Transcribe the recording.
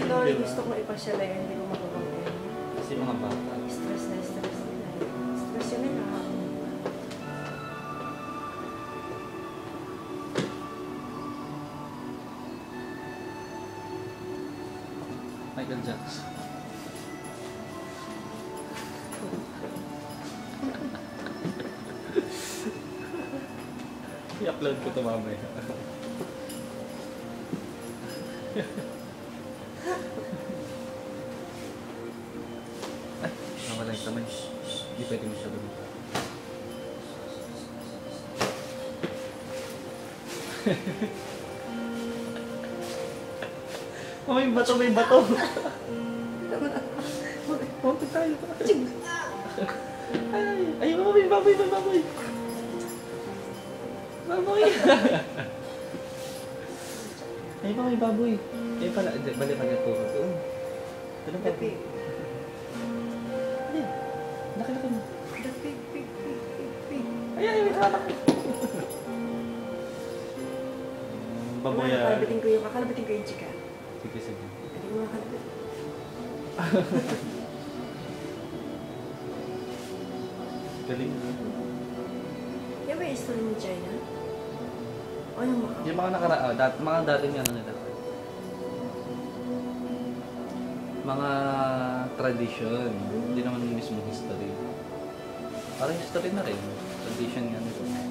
Lord, Diba? gusto ko ipasyala yun, hindi ko magawang yun. Kasi mga bata. Stress na stress nila. Stress yun nila. Michael Jackson. I-upload ko ito mamaya. Ay, nawala yung kamay. Hindi pwede mo siya gawin. Oh, may bato, may bato. Punta tayo. Ay, baboy, baboy, baboy. Baboy. Ay, baboy, baboy. Ay, pala, bali pala ito. Ito lang baboy. Ay, laki-laki mo. Ay, may kalak. Baboy yan. Kakalabitin ko yung chika. Sige, sige. Hindi ko makalabit. Galing. Yan ba yung history ni China? O yung Macau? Yung mga mga dating ano nila. Mga tradition. Hindi naman mismo history. Parang history na rin. Tradition nga nila.